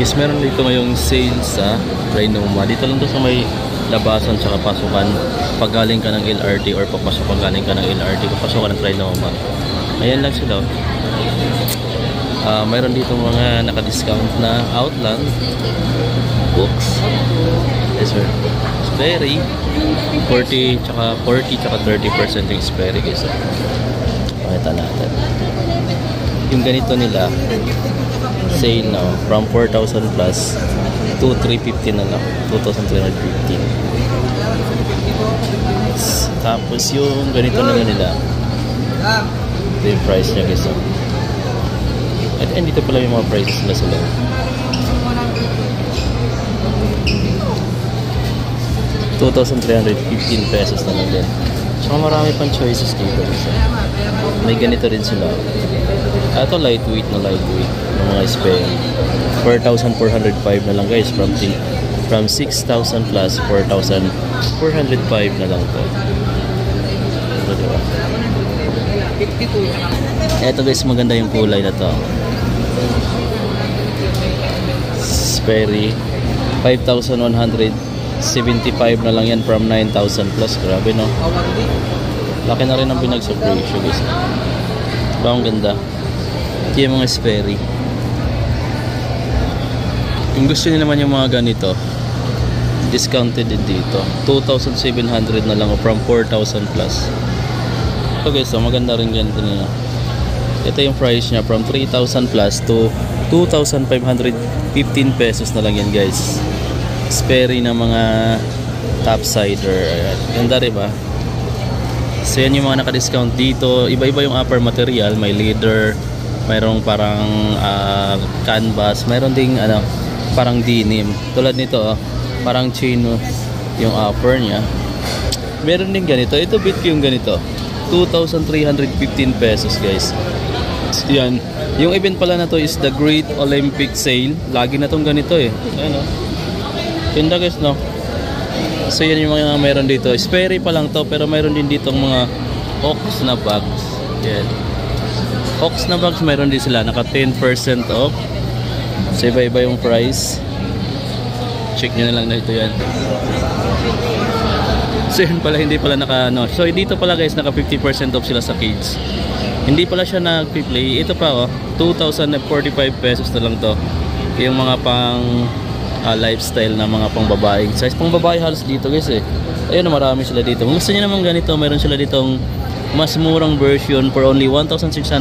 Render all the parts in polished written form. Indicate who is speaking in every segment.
Speaker 1: Is meron dito ngayong sale sa Trinoma. Dito lang to sa may labasan tsaka pasukan. Pag galing ka ng LRT or papasok pag galing ka ng LRT, papasok ka ng Trinoma. Ayan lang sila. Mayroon dito mga naka-discount na Outland books. Yes sir. Sperry 40 tsaka 30% yung Sperry guys. Pakita natin. Yung ganito nila sale na from 4,000 plus to 350 na lang, 2,315. Tapos yung ganito na nila, ito yung price nya guys. At dito pala yung mga prices nila sa loob. 2,315 pesos na lang din. So marami pang choices dito guys. May ganito rin sila. Ito lightweight ng mga Sperry. 4,405 na lang guys from 6,000 plus 4,405 na lang to. Ito diba? Ito guys, maganda yung kulay na to. Sperry 5,175 na lang yan from 9,000 plus. Grabe no? Laki na rin ang pinagsupresyo guys. Diba ang ganda? Ito yung mga Sperry. Kung gusto niyo naman yung mga ganito, discounted din dito. 2,700 na lang from 4,000 plus. Ito guys, so maganda rin ganito nila. Ito yung price niya from 3,000 plus to 2,515 pesos na lang yan guys. Sperry na mga topsider. Ganda rin ba? So yan yung mga naka-discount dito. Iba-iba yung upper material. May leather, mayroong parang canvas, mayroon ding parang denim. Tulad nito parang chino yung upper niya. Meron din ganito. Ito bit yung ganito. 2,315 pesos guys. Yan. Yung event pala na to is the Great Olympic Sale. Lagi na tong ganito eh. Ayun o. Tinda guys no. So yan yung mga meron dito. Sperry pa lang to pero meron din ditong mga Ox na bags. Yan. Ox na bags meron din sila. Naka 10% off. So iba-iba yung price. Check nyo na lang na ito yan. So yun pala hindi pala naka So dito pala guys naka 50% off sila sa kids. Hindi pala siya nag-play. Ito pa 2,045 pesos na lang to. Yung mga pang lifestyle na mga pang babae. Size pang babae halos dito guys eh. Ayun marami sila dito. Kung gusto niyo naman ganito, meron sila ditong mas murang version for only 1,675.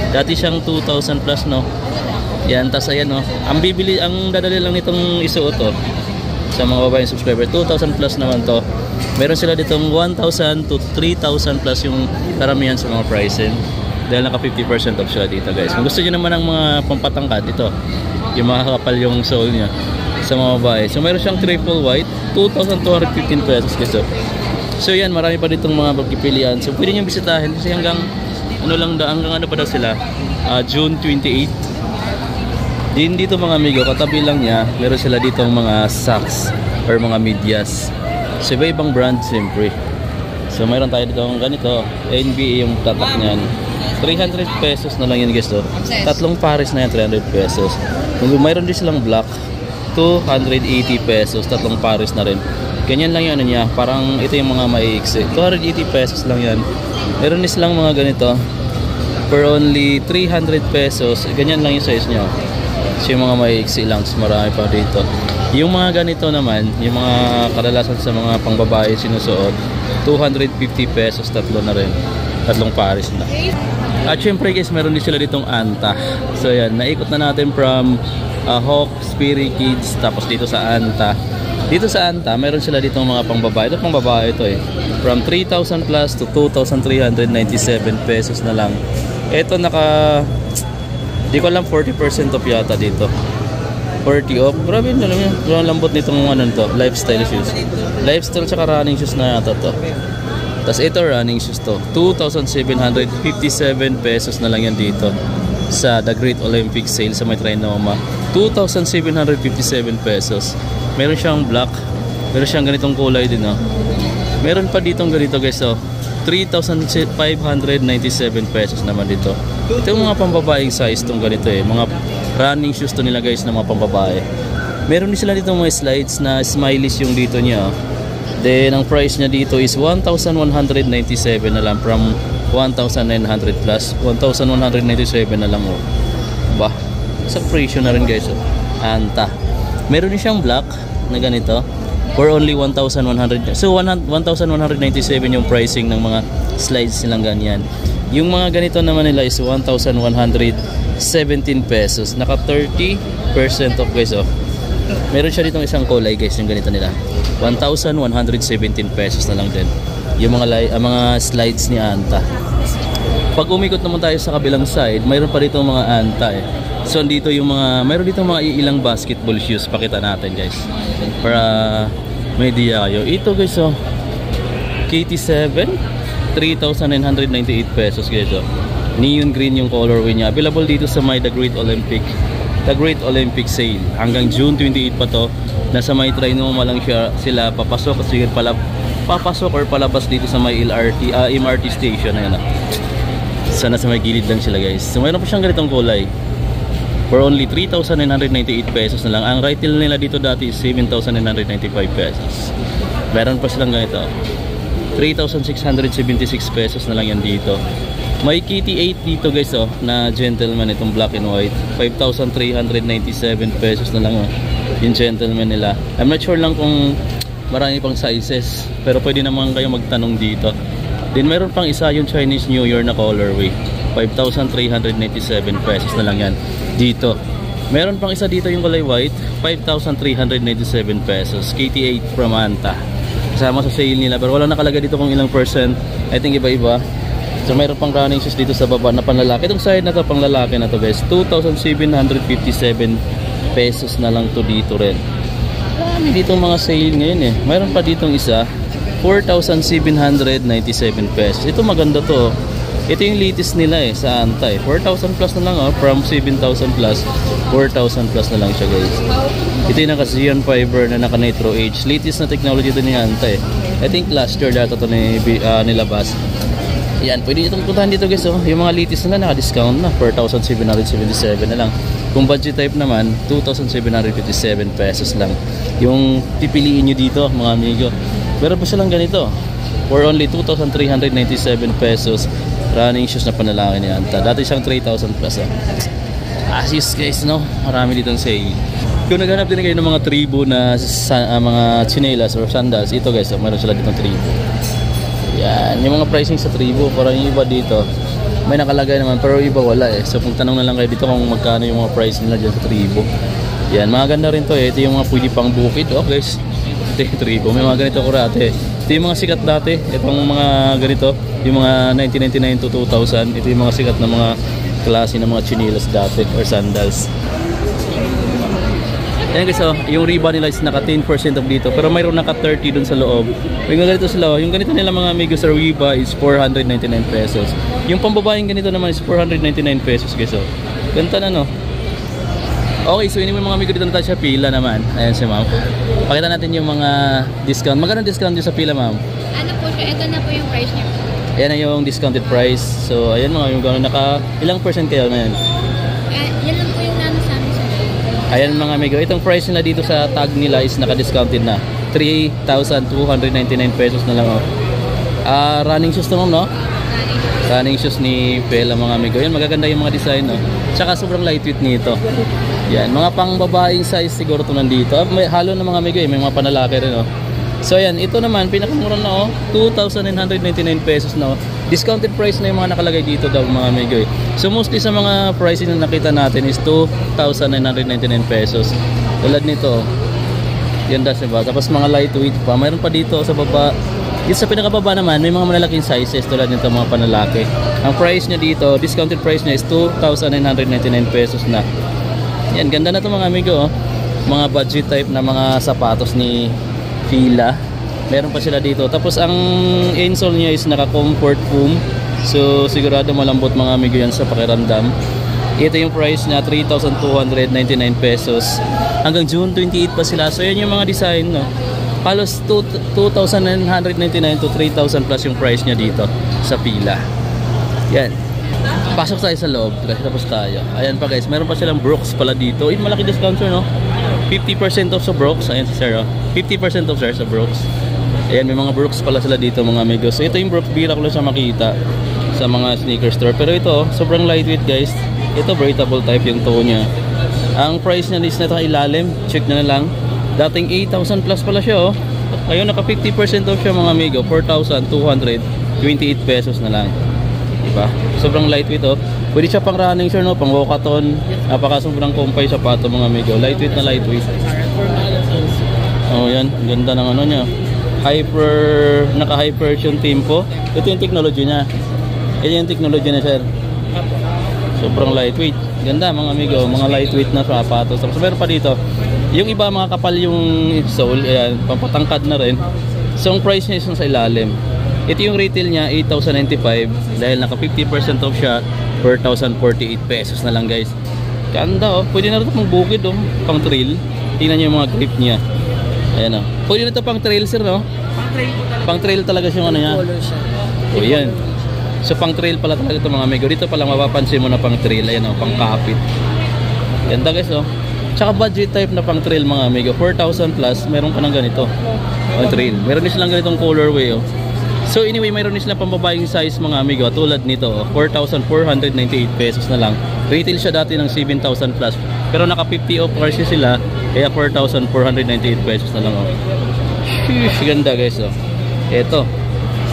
Speaker 1: Dati siyang 2,000 plus no. Yan, tas ayan ang dadali lang nitong isuot sa mga babaeng subscriber, 2,000 plus naman to. Meron sila ditong 1,000 to 3,000 plus yung karamihan sa mga pricing. Dahil naka 50% off siya dito guys. Kung gusto niyo naman ng mga pampatangkad, ito yung mga kakapal yung sole niya sa mga babae. So meron siyang triple white, 2,215 pesos guys. So yan, marami pa ditong mga pagpipilian. So pwede niyo bisitahin kasi hanggang hanggang pa daw sila, June 28. Din dito mga amigo, katabi lang niya, meron sila ditong mga socks or mga medyas. So iba-ibang brand siyempre. So mayroon tayo dito ng ganito, NBA yung tatak niyan. 300 pesos na lang yan guys to. Tatlong pares na yan, 300 pesos. Mayroon din silang black, 280 pesos, tatlong pares na rin. Ganyan lang yung niya, parang ito yung mga maiiksi. 280 pesos lang yan. Meron din silang mga ganito for only 300 pesos. Ganyan lang yung size niya. So yung mga maiiksi lang, marami pa dito. Yung mga ganito naman, yung mga kadalasan sa mga pangbabae sinusuot, 250 pesos, tatlo na rin. Tatlong pares na. At syempre guys, meron din sila ditong Anta. So yan, naikot na natin from Hawk, Sperry Kids, tapos dito sa Anta. Dito sa Anta, meron sila ditong mga pangbabae. Ito pangbabae ito eh. From 3,000 plus to 2,397 pesos na lang. Ito di ko alam, 40% off yata dito. 40 off. Grabe na lang yun. Ang lambot nitong lifestyle shoes. Lifestyle tsaka running shoes na yata to. Tapos ito running shoes to. 2,757 pesos na lang yan dito sa The Great Olympic Sale sa may Trinoma. 2,757 pesos. Meron siyang black. Meron siyang ganitong kulay din Meron pa ditong ganito guys 3,597 pesos naman dito. Ito yung mga pambabaeng size tong ganito eh. Mga Running shoes to nila guys na mga pambabae. Meron din sila dito mga slides na smileys yung dito niya. Then ang price niya dito is 1,197 na lang from 1,900 plus. 1,197 na lang oh. Ba, sa presyo na rin guys oh. Anta. Meron din siyang black na ganito for only 1,100. So 1,197 yung pricing ng mga slides nilang ganyan. Yung mga ganito naman nila is 1,117 pesos. Naka 30% off guys oh. Meron siya ditong isang kulay guys, yung ganito nila. 1,117 pesos na lang din. Yung mga slides ni Anta. Pag umikot naman tayo sa kabilang side, mayroon pa dito mga Anta eh. So dito yung mga, mayroon dito mga ilang basketball shoes. Pakita natin guys. Para may idea kayo. Ito guys oh. KT7, 3,998 pesos guys oh. Neon green yung colorway niya. Available dito sa my The Great Olympic Sale. Hanggang June 28 pa to. Nasa may Trinoma lang sila papasok kasi papasok or palabas dito sa may MRT station. Ayan na. Sana sa may gilid lang sila guys. So mayroon pa siyang ganitong kulay. For only 3,998 pesos na lang. Ang retail nila dito dati is 7,995 pesos. Meron pa silang ganito. 3,676 pesos na lang yan dito. May KT8 dito guys oh, na gentleman itong black and white. 5,397 pesos na lang oh, yung gentleman nila. I'm not sure lang kung marami pang sizes, pero pwede naman kayo magtanong dito. Then meron pang isa yung Chinese New Year na colorway. 5,397 pesos na lang yan dito. Meron pang isa dito yung kulay white, 5,397 pesos. KT8 from Anta. Kasama sa sale nila, pero wala nakalagay dito kung ilang percent. I think iba-iba. So mayroon pang running shoes dito sa baba na panlalaki. Itong side na to pang lalaki na to guys, 2,757 pesos na lang to dito rin. Marami dito mga sale ngayon eh. Mayroon pa ditong isa, 4,797 pesos. Ito maganda to. Ito yung latest nila eh sa Anta eh. 4,000 plus na lang oh, from 7,000 plus 4,000 plus na lang siya guys. Ito yung naka Xeon Fiber na naka Nitro H. Latest na technology ito ni Anta eh. I think last year data to nilabas. Yan, pwede itong puntahan dito guys oh. Yung mga latest na naka-discount na 4,777 na lang. Kung budget type naman 2,757 pesos lang yung pipiliin nyo dito mga amigo. Meron pa silang ganito for only 2,397 pesos. Running shoes na panlalaki ni Anta. Dati siyang 3,000 plus oh. Asis guys no, marami ditong sale. Kung naghanap din kayo ng mga tribo na mga chinelas or sandals, ito guys oh, meron sila ditong tribo. Yan, yung mga pricing sa tribo, parang yung iba dito may nakalagay naman pero iba wala eh. So kung tanong na lang kayo dito kung magkano yung mga price nila dyan sa tribo. Yan, mga ganda rin to eh. Ito yung mga pwede pang bukid oh guys. Ito yung tribo, may mga ganito kurate. Ito yung mga sikat dati, itong mga ganito, yung mga 1999 to 2000. Ito yung mga sikat na mga klase ng mga chinelas dati or sandals. Ayan guys oh, yung riba nila is naka 10% of dito pero mayroon naka 30 dun sa loob. Yung ganito sila, yung ganito nila mga amigos sa riba is 499 pesos. Yung pambabaeng ganito naman is 499 pesos guys oh. Ganda na no. Okay, so yun yung mga amigo dito na tayo sa pila naman. Ayan si ma'am. Pakita natin yung mga discount. Magkano discount dito sa pila ma'am? Ano po siya, ito na po yung price niya. Ayan na yung discounted price. So ayan mga yung gano'n, naka ilang percent kayo na yan? Yan lang po yung nano sa amin sir. Ayan mga amigo, itong price nila dito sa tag nila is naka-discounted na 3,299 pesos na lang oh. Running shoes to ma'am no? Running shoes ni Pela mga amigo. Yan, magaganda yung mga design no? Tsaka sobrang lightweight nito. Yan, mga pang babaeng size siguro to nandito. May halo na mga amigo eh, may mga panlalaki rin oh. So yan, ito naman pinakamura na oh, 2,999 pesos na oh. Discounted price na yung mga nakalagay dito daw mga amigo eh. So mostly sa mga pricing na nakita natin is 2,999 pesos. Tulad nito. Ganda diba? Tapos mga lightweight pa. Mayroon pa dito sa baba. Dito sa pinakababa naman may mga malalaking sizes tulad nito mga panlalaki. Ang price niya dito, discounted price niya is 2,999 pesos na. Yan, ganda na to mga amigo oh. Mga budget type na mga sapatos ni Fila. Meron pa sila dito. Tapos ang insole niya is naka comfort foam. So sigurado malambot mga amigo yan sa pakiramdam. Ito yung price niya, 3,299 pesos. Hanggang June 28 pa sila. So yan yung mga design no. Halos 2,999 to 3,000 plus yung price niya dito sa Fila. Yan. Pasok tayo sa loob kasi tapos tayo. Ayan pa guys, meron pa silang Brooks pala dito. Malaki discount sir, no? 50% off sa Brooks. Ayan si sir, oh. 50% off sir sa Brooks. Ayan, may mga Brooks pala sila dito mga amigos. So ito yung Brooks, bira ko lang siya makita sa mga sneaker store. Pero ito, sobrang lightweight guys. Ito breathable type yung toe niya. Ang price niya is na ilalim. Check na lang. Dating 8,000 plus pala siya, oh. Ngayon naka 50% off siya mga amigo. 4,228 pesos na lang. Diba? Sobrang lightweight, oh. Pwede siya pang running sir, no? Pang walkathon. Napaka sobrang kumpay sapato mga amigo. Lightweight na lightweight. Oh, yan. Ganda ng ano niya. Naka-hyper yung tempo. Ito yung technology niya. Ito yung technology niya sir. Sobrang lightweight. Ganda mga amigo. Mga lightweight na sapatos. So meron pa dito. Yung iba mga kapal yung sole. Ayan. Pampatangkad na rin. So ang price niya is sa ilalim. Ito yung retail niya, 8,095 dahil naka 50% off siya, 4,048 pesos na lang guys. Ganda, oh. Pwede na rin ito pang bukid, oh. Pang trail. Tingnan nyo yung mga grip niya. Ayan, oh. Pwede na ito pang trail sir, no? Pang trail talaga yung ano niya. O yan. So pang trail pala talaga ito mga amigo. Dito pala mapapansin mo na pang trail. Ayan, oh. Pang kapit. Ganda guys, oh. Tsaka budget type na pang trail mga amigo. 4,000 plus, meron ka ng ganito. Pang trail. Meron din silang ganitong colorway, oh. So anyway, mayroon din silang pambabayang size mga amigo. Tulad nito, 4,498 pesos na lang. Retail siya dati ng 7,000 plus. Pero naka 50 off kasi sila, kaya 4,498 pesos na lang. Oh. Sheesh, ganda guys. Oh. Ito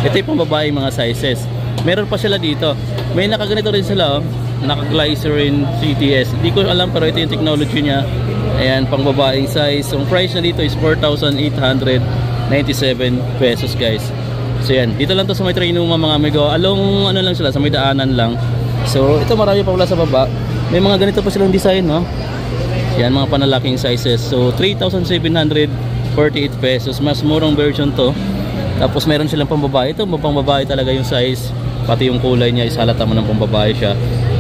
Speaker 1: yung pambabayang mga sizes. Meron pa sila dito. May nakaganito rin sila, oh. Naka-glycerin CTS. Hindi ko alam pero ito yung technology niya. Ayan, pangbabayang size. Ang price na dito is 4,897 pesos guys. So yan, dito lang to sa may Trinoma mga amigo. Along ano lang sila, sa may daanan lang. So ito marami pa pala sa baba. May mga ganito pa silang design, no? Yan, mga panalaking sizes. So 3,748 pesos. Mas murang version to. Tapos meron silang pambabae. Ito, pambabae talaga yung size. Pati yung kulay niya, isalata mo ng pambabae siya.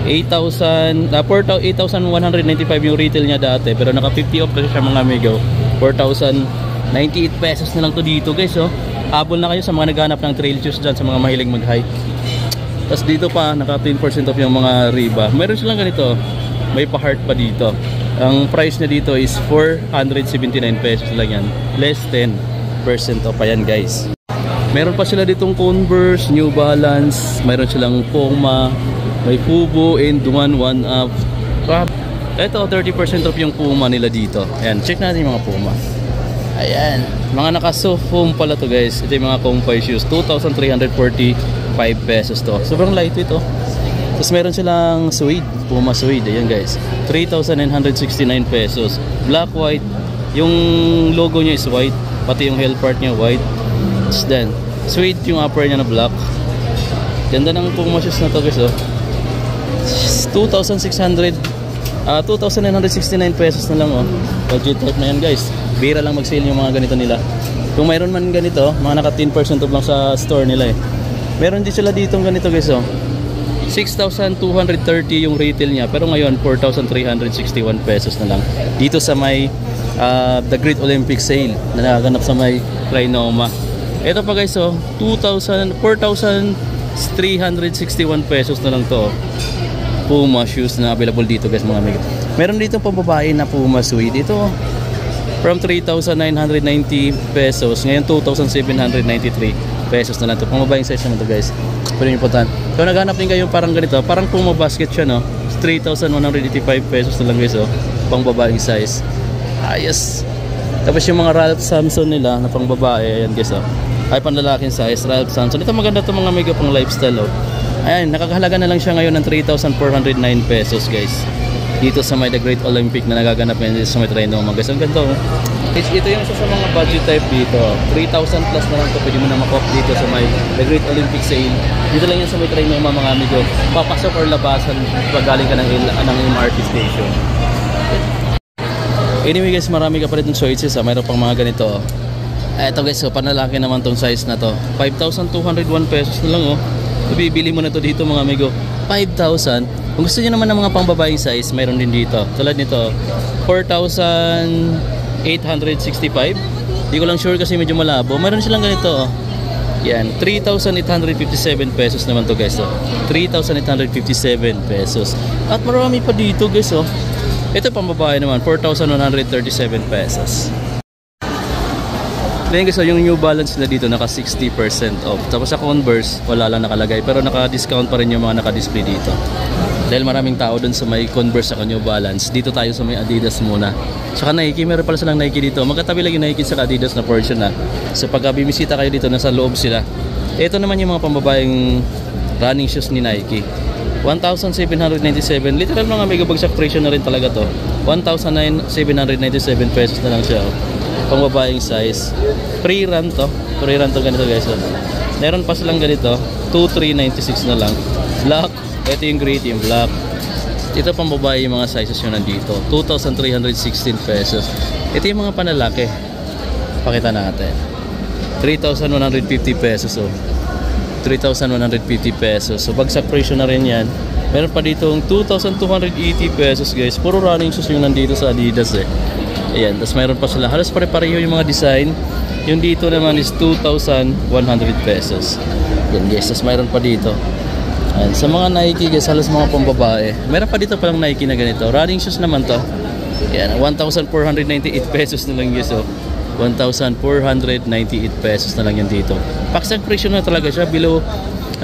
Speaker 1: 8,195 yung retail niya dati. Pero naka 50 off kasi siya mga amigo. 4,098 pesos na lang to dito guys, oh. Habol na kayo sa mga naghanap ng trail shoes dyan, sa mga mahilig mag-hike. Tapos dito pa, naka 10% off yung mga Riba. Meron silang ganito, may pa-heart pa dito. Ang price na dito is 479 pesos lang yan. Less 10% off pa yan guys. Meron pa sila ditong Converse, New Balance, meron silang Puma, may Fubo, and One Up. Ito, 30% off yung Puma nila dito. Ayan, check natin yung mga Puma. Ayan, mga naka-soft foam pala to guys. Ito yung mga Compay shoes, 2,345 pesos to. Sobrang lightweight to. Tapos meron silang suede, Puma suede. Ayan guys, 3,969 pesos. Black, white. Yung logo niya is white. Pati yung heel part niya white. Then, suede yung upper niya na black. Ganda ng Puma shoes na to guys, oh. 2,969 pesos na lang, oh. Budget type na yan guys. Bira lang mag-sale yung mga ganito nila. Kung mayroon man ganito, mga naka 10% off lang sa store nila, eh. Meron din sila ditong ganito guys, oh. 6,230 yung retail niya, pero ngayon 4,361 pesos na lang. Dito sa may The Great Olympic Sale na nagaganap sa may Trinoma. Ito pa guys, oh, 4,361 pesos na lang to. Puma shoes na available dito guys mga amigo. Meron dito pambabae na Puma suede. Ito from 3,990 pesos, ngayon 2,793 pesos na lang to. Pambabaeng size naman to guys. Pero important. Kung naghanap din kayo parang ganito, parang Puma basket siya, no? 3,185 pesos na lang guys, oh. Pangbabaeng size. Ayos. Tapos yung mga Ralph Samson nila na pangbabae, ayan guys, oh. Ay panlalaking size, Ralph Samson. Ito maganda to mga amigo, pang lifestyle, oh. Ayan, nakakahalaga na lang siya ngayon ng 3,409 pesos guys. Dito sa may The Great Olympic na nagaganap yan sa may Trinoma guys. Ang ganda, oh. Ito yung isa sa mga budget type dito. 3,000 plus na lang ito. Pwede mo na makop dito sa may The Great Olympic Sale. Dito lang yan sa may Trinoma mga amigo. Papasok or labasan pag galing ka ng MRT station. Anyway guys, marami ka pa rin choices, ah. Mayroon pang mga ganito, oh. Ito guys, so panlalaki naman tong size na to. 5,201 pesos na lang, oh. Bibili mo na to dito mga amigo. 5,000. Kung gusto niyo naman ng mga pangbabaeng size, mayroon din dito. Tulad nito, 4,865. Hindi ko lang sure kasi medyo malabo. Mayroon silang ganito, oh. Yan, 3,857 pesos naman to guys. 3,857 pesos. At marami pa dito guys. Ito pang babae naman, 4,137 pesos. Then guys, yung New Balance na dito naka 60% off. Tapos sa Converse, wala lang nakalagay. Pero naka-discount pa rin yung mga naka-display dito. Dahil maraming tao dun sa may Converse sa New Balance. Dito tayo sa may Adidas muna. Saka Nike, meron pala silang Nike dito. Magkatabi lang yung Nike sa Adidas na portion na. So pagka bimisita kayo dito, nasa loob sila. Ito naman yung mga pambabaeng running shoes ni Nike. 1,797. Literal mga mega bagsak presyo na rin talaga to. 1,797 pesos na lang siya. Pambabaeng size. Free run to. Free run to ganito guys. Meron pa silang ganito. 2,396 na lang. Black. Ito yung gray, yung black. Ito pang babae yung mga sizes yun nandito. 2,316 pesos. Ito yung mga panlalaki. Pakita natin. 3,150 pesos. 3,150 pesos. So bagsak presyo na rin yan. Meron pa dito 2,280 pesos guys. Puro running shoes yung nandito sa Adidas Ayan. Tapos meron pa sila. Halos pare-pareho yung mga design. Yung dito naman is 2,100 pesos. Yan guys. Tapos meron pa dito. Ayan. Sa mga Nike guys, halos mga pambabae. Meron pa dito palang Nike na ganito. Running shoes naman to. Ayan. 1,498 pesos na lang guys. 1,498 pesos na lang yan dito. Paksang presyo na talaga siya. Below,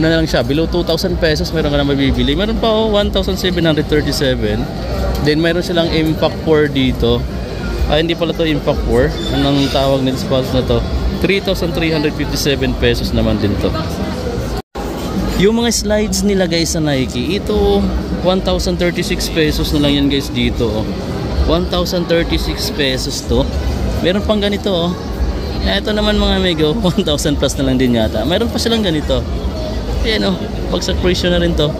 Speaker 1: ano na lang siya, below 2,000 pesos meron ka na mabibili. Meron pa 1,737. Then meron silang Impact 4 dito. Hindi pala to Impact 4. Anong tawag nito spots na to? 3,357 pesos naman din to. Yung mga slides nila guys sa Nike, ito 1,036 pesos na lang yan guys dito. 1,036 pesos to. Meron pang ganito Ito naman mga amigo, 1,000 plus na lang din yata. Meron pa silang ganito. Ayan bagsak presyo na rin to.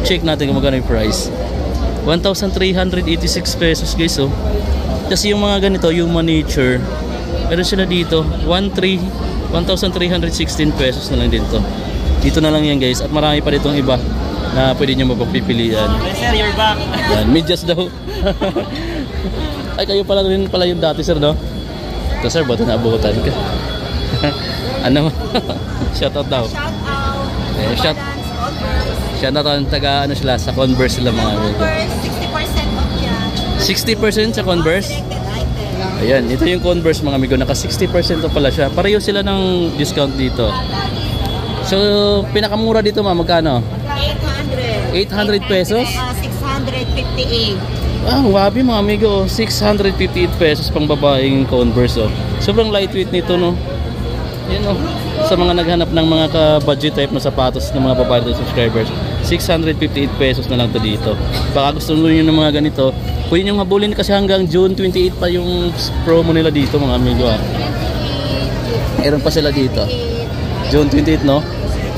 Speaker 1: Check natin kung magkano yung price. 1,386 pesos guys Tapos yung mga ganito, yung Nature, meron sila dito 1,316 pesos na lang din to. Dito na lang yan guys. At marami pa ditong iba na pwede nyo mapagpipilian.
Speaker 2: Sir, you're back.
Speaker 1: Yan, medyas daw. Ay, kayo pala rin pala yung dati sir, no? Ito sir, ba't naabutan ka? Ano? Shoutout daw. Shoutout ang taga ano sila, sa Converse sila mga amigo.
Speaker 3: 60% off yan.
Speaker 1: 60% sa Converse? Ayan, ito yung Converse mga amigo. Naka 60% off pala siya. Pareho sila ng discount dito. So, pinakamura dito magkano? 800 pesos?
Speaker 3: 658.
Speaker 1: Wabi mga amigo, 658 pesos pang babaeng Converse Sobrang lightweight nito Yan sa mga naghanap ng mga ka-budget type na sapatos ng mga babae na subscribers, 658 pesos na lang to dito. Baka gusto nyo ng mga ganito, pwede nyo habulin kasi hanggang June 28 pa yung promo nila dito mga amigo Meron pa sila dito. June 28 no?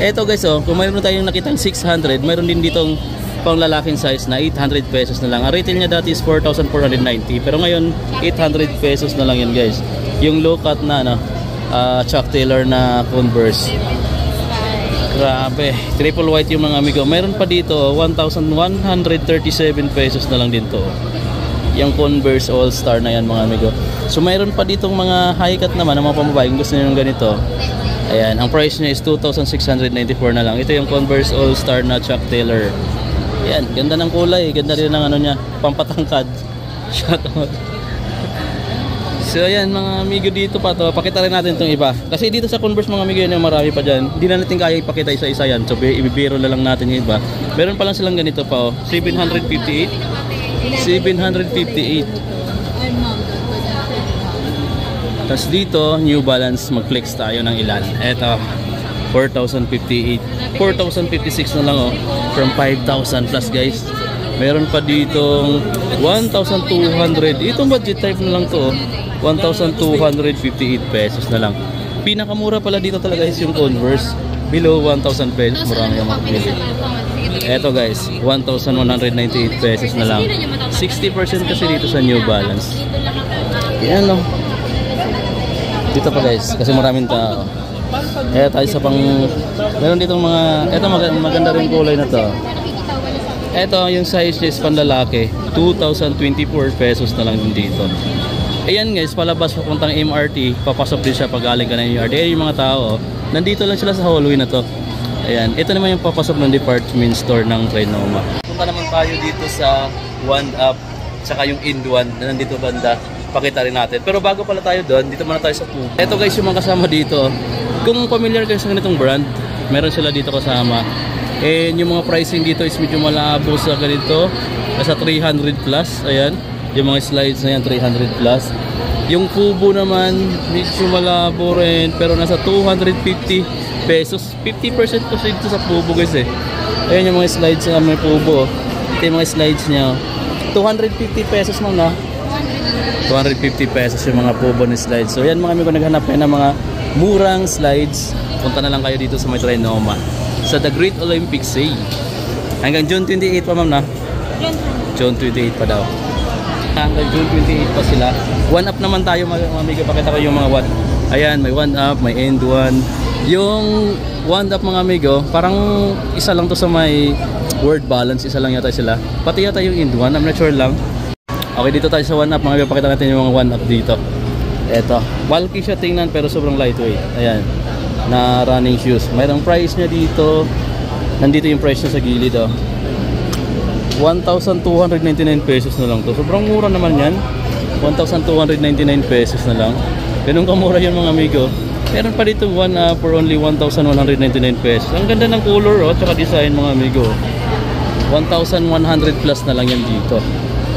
Speaker 1: Eto guys kung mayroon tayong nakitang 600, mayroon din ditong pang lalaking size na 800 pesos na lang. Ang retail niya dati is 4,490 pero ngayon 800 pesos na lang yan guys. Yung low cut na Chuck Taylor na Converse. Grabe, triple white yung mga amigo. Mayroon pa dito 1,137 pesos na lang din to. Yung Converse All Star na yan mga amigo. So mayroon pa ditong mga high cut naman ng mga pambabae kung gusto niyo ng ganito. Ayan, ang price niya is 2,694 na lang. Ito yung Converse All Star na Chuck Taylor. Ayan, ganda ng kulay, ganda rin ng ano niya, pampatangkad. Shoutout. So ayan mga amigo, dito pa to, pakita rin natin itong iba. Kasi dito sa Converse mga amigo yan, marami pa dyan. Hindi na natin kaya ipakita isa-isa yan, so ibibiro na lang natin yung iba. Meron pa lang silang ganito pa 758. 758. Tapos dito, New Balance, mag-flex tayo ng ilan. Eto, 4,058. 4,056 na lang from 5,000 plus guys. Meron pa ditong 1,200. Itong budget type na lang to 1,258 pesos na lang. Pinakamura pala dito talaga is yung Converse. Below 1,000 pesos marami yung makapili. Eto guys, 1,198 pesos na lang. 60% kasi dito sa New Balance. Yan dito pa guys, kasi maraming tao. Kaya tayo sa meron ditong mga, eto maganda rin kulay na to. Eto yung size is panlalaki, 2,024 pesos na lang din dito. Ayan guys, palabas papuntang MRT, papasok din siya pag galing ka ng MRT. Yung mga tao Nandito lang sila sa hallway na to. Ayan, ito naman yung papasok ng department store ng Trinoma. Punta naman tayo dito sa One Up, tsaka yung Induan na nandito banda. Pakita rin natin. Pero bago pala tayo doon, dito muna tayo sa Fubo. Ito guys yung mga kasama dito. Kung familiar kayo sa ganitong brand, meron sila dito kasama. And yung mga pricing dito is medyo malabo sa ganito. Nasa 300 plus. Ayan, yung mga slides na yan, 300 plus. Yung Fubo naman, medyo malabo rin. Pero nasa 250 pesos. 50% po dito sa Fubo guys eh. Ayan yung mga slides na may Fubo. Ito yung mga slides niya. 250 pesos lang na. 250 pesos yung mga Fubo ni slides. So yan mga amigo, naghanap kayo ng mga murang slides. Punta na lang kayo dito sa may Trinoma. Sa The Great Olympic Sale. Hanggang June 28 pa ma'am na? June 28 pa daw. Hanggang June 28 pa sila. One Up naman tayo mga amigo. Pakita ko yung mga one. Ayan, may One Up, may End One. Yung One Up mga amigo, parang isa lang to sa may word balance, isa lang yata sila. Pati yata yung End One, I'm not sure lang. Okay, dito tayo sa One Up mga amigo, pakita natin yung mga One Up dito. Eto, bulky siya tingnan pero sobrang lightweight. Ayan, na running shoes. Mayroong price niya dito. Nandito yung price niya sa gilid oh. 1,299 pesos na lang to. Sobrang mura naman yan. 1,299 pesos na lang. Ganun kamura yun mga amigo. Meron pa dito One Up for only 1,199 pesos. Ang ganda ng color oh, tsaka design mga amigo. 1,100 plus na lang yan dito.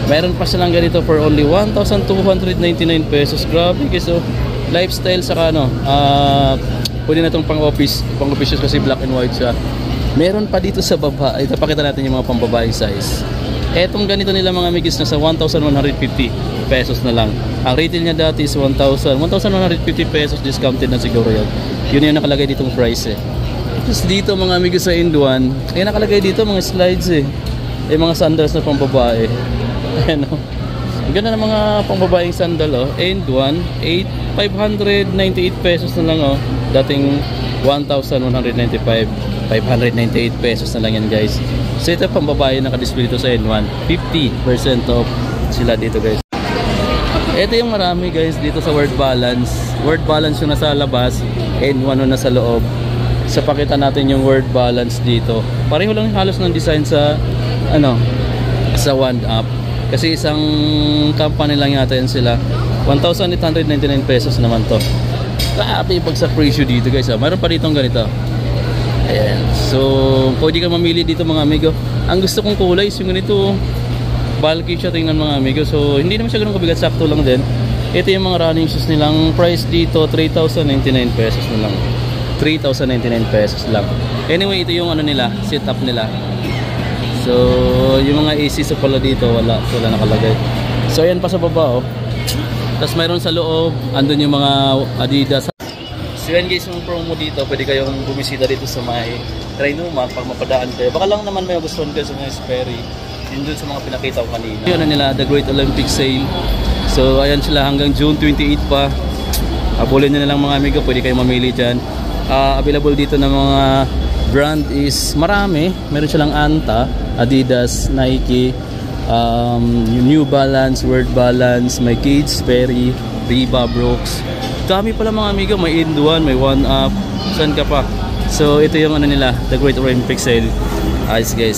Speaker 1: Meron pa silang ganito for only 1,299 pesos. Grabe guys oh. Lifestyle saka ano, pwede na itong pang-office kasi black and white siya. Meron pa dito sa baba. Ito, pakita natin yung mga pambabae size. Etong ganito nila mga amigos, nasa 1,150 pesos na lang. Ang retail niya dati is 1,150 pesos, discounted na siguro yun. Yun yung nakalagay ditong price eh. Tapos dito mga amigos sa Induan, ay nakalagay dito mga slides eh. Mga sandals na pambabae. Ayan o. Ang ganda ng mga pambabaeng sandal oh. Induan, 598 pesos na lang oh. Dating 1,195. 598 pesos na lang yan guys. So ito pambabae nakadisplay dito sa N1. 50% off sila dito guys. Ito yung marami guys dito sa Word Balance. Word Balance yung nasa labas, N1 yung nasa loob. So pakita natin yung Word Balance dito. Pareho lang halos ng design sa sa One Up. Kasi isang company lang yata yan sila. 1,899 pesos naman to. Grabe pag sa presyo dito guys. Mayroon pa ditong ganito. Ayan. So, pwede ka mamili dito mga amigo. Ang gusto kong kulay is yung ganito. Bulky siya tingnan mga amigo. So, hindi naman siya ganun kabigat. Sakto lang din. Ito yung mga running shoes nilang price dito. 3,099 pesos na lang. 3,099 pesos lang. Anyway, ito yung ano nila. Setup nila. So, yung mga AC so pala dito. Wala nakalagay. So, ayan pa sa baba oh. Tapos mayroon sa loob. Andun yung mga Adidas. So yan guys, yung promo dito, pwede kayong bumisita dito sa may Trinoma pag mapadaan kayo. Baka lang naman may gustuhan kayo sa mga Sperry. Yun dun sa mga pinakita ko kanina. Yun na nila, The Great Olympic Sale. So ayan sila hanggang June 28 pa. Abulin nyo na lang mga amigo, pwede kayong mamili dyan. Available dito ng mga brand is marami. Meron silang Anta, Adidas, Nike, New Balance, Word Balance, may Kate Sperry, Riba, Brooks. Dami pala mga amigo, may Induan, may One Up, saan ka pa. So ito yung ano nila, The Great Olympic Sale. Ayos guys.